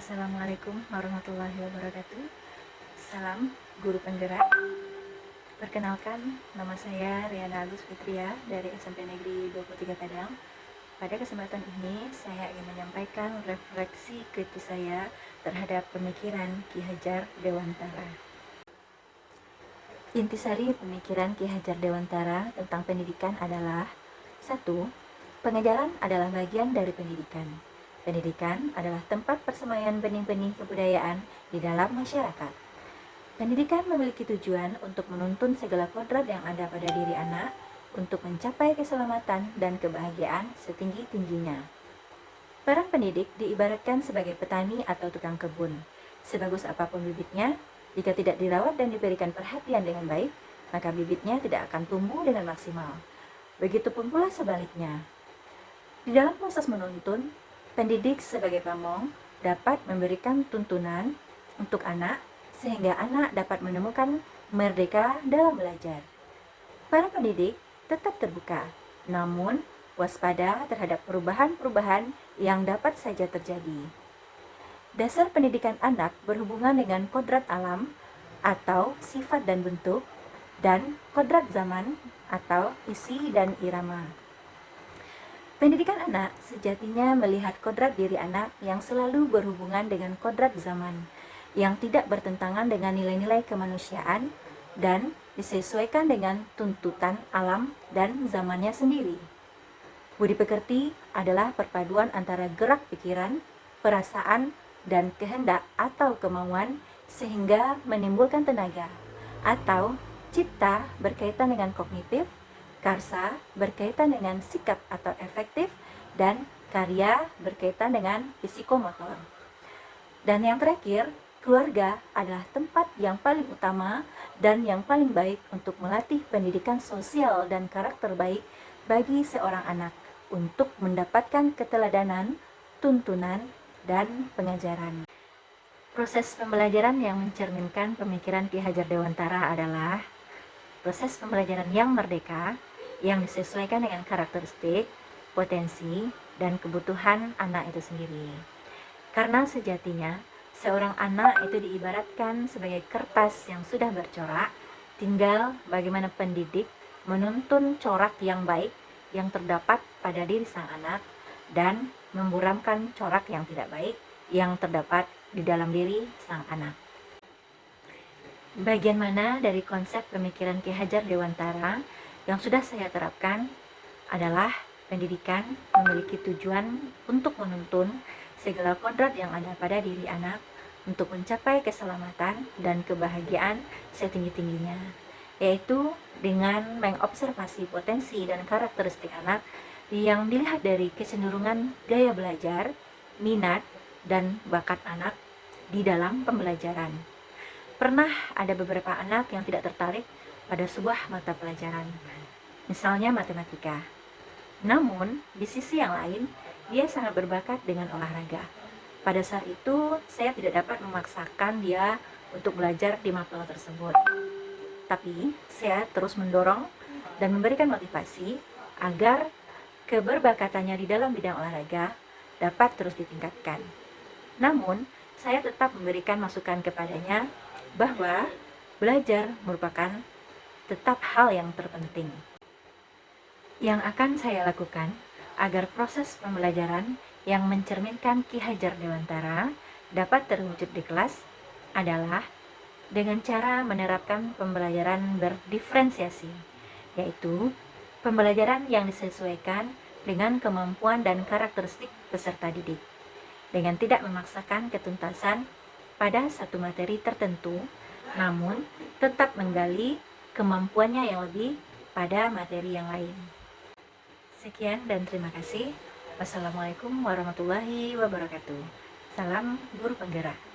Assalamualaikum warahmatullahi wabarakatuh. Salam guru penggerak. Perkenalkan, nama saya Riana Agus Fitria dari SMP Negeri 23 Padang. Pada kesempatan ini, saya ingin menyampaikan refleksi kritis saya terhadap pemikiran Ki Hajar Dewantara. Intisari pemikiran Ki Hajar Dewantara tentang pendidikan adalah 1. Pengajaran adalah bagian dari pendidikan. Pendidikan adalah tempat persemaian benih-benih kebudayaan di dalam masyarakat. Pendidikan memiliki tujuan untuk menuntun segala kodrat yang ada pada diri anak untuk mencapai keselamatan dan kebahagiaan setinggi-tingginya. Para pendidik diibaratkan sebagai petani atau tukang kebun. Sebagus apapun bibitnya, jika tidak dirawat dan diberikan perhatian dengan baik, maka bibitnya tidak akan tumbuh dengan maksimal. Begitupun pula sebaliknya. Di dalam proses menuntun, pendidik sebagai pamong dapat memberikan tuntunan untuk anak sehingga anak dapat menemukan merdeka dalam belajar. Para pendidik tetap terbuka, namun waspada terhadap perubahan-perubahan yang dapat saja terjadi. Dasar pendidikan anak berhubungan dengan kodrat alam atau sifat dan bentuk, dan kodrat zaman atau isi dan irama. Pendidikan anak sejatinya melihat kodrat diri anak yang selalu berhubungan dengan kodrat zaman, yang tidak bertentangan dengan nilai-nilai kemanusiaan dan disesuaikan dengan tuntutan alam dan zamannya sendiri. Budi pekerti adalah perpaduan antara gerak pikiran, perasaan, dan kehendak atau kemauan sehingga menimbulkan tenaga, atau cipta berkaitan dengan kognitif, karsa berkaitan dengan sikap atau efektif, dan karya berkaitan dengan psikomotor. Dan yang terakhir, keluarga adalah tempat yang paling utama dan yang paling baik untuk melatih pendidikan sosial dan karakter baik bagi seorang anak untuk mendapatkan keteladanan, tuntunan, dan pengajaran. Proses pembelajaran yang mencerminkan pemikiran Ki Hajar Dewantara adalah proses pembelajaran yang merdeka, yang disesuaikan dengan karakteristik, potensi, dan kebutuhan anak itu sendiri. Karena sejatinya, seorang anak itu diibaratkan sebagai kertas yang sudah bercorak, tinggal bagaimana pendidik menuntun corak yang baik yang terdapat pada diri sang anak dan memburamkan corak yang tidak baik yang terdapat di dalam diri sang anak. Bagian mana dari konsep pemikiran Ki Hajar Dewantara yang sudah saya terapkan adalah pendidikan memiliki tujuan untuk menuntun segala kodrat yang ada pada diri anak untuk mencapai keselamatan dan kebahagiaan setinggi-tingginya, yaitu dengan mengobservasi potensi dan karakteristik anak yang dilihat dari kecenderungan gaya belajar, minat, dan bakat anak di dalam pembelajaran. Pernah ada beberapa anak yang tidak tertarik pada sebuah mata pelajaran, misalnya matematika. Namun, di sisi yang lain, dia sangat berbakat dengan olahraga. Pada saat itu, saya tidak dapat memaksakan dia untuk belajar di mapel tersebut. Tapi, saya terus mendorong dan memberikan motivasi agar keberbakatannya di dalam bidang olahraga dapat terus ditingkatkan. Namun, saya tetap memberikan masukan kepadanya bahwa belajar merupakan tetap hal yang terpenting. Yang akan saya lakukan agar proses pembelajaran yang mencerminkan Ki Hajar Dewantara dapat terwujud di kelas adalah dengan cara menerapkan pembelajaran berdiferensiasi, yaitu pembelajaran yang disesuaikan dengan kemampuan dan karakteristik peserta didik, dengan tidak memaksakan ketuntasan pada satu materi tertentu, namun tetap menggali kemampuannya yang lebih pada materi yang lain. Sekian dan terima kasih. Wassalamualaikum warahmatullahi wabarakatuh. Salam guru penggerak.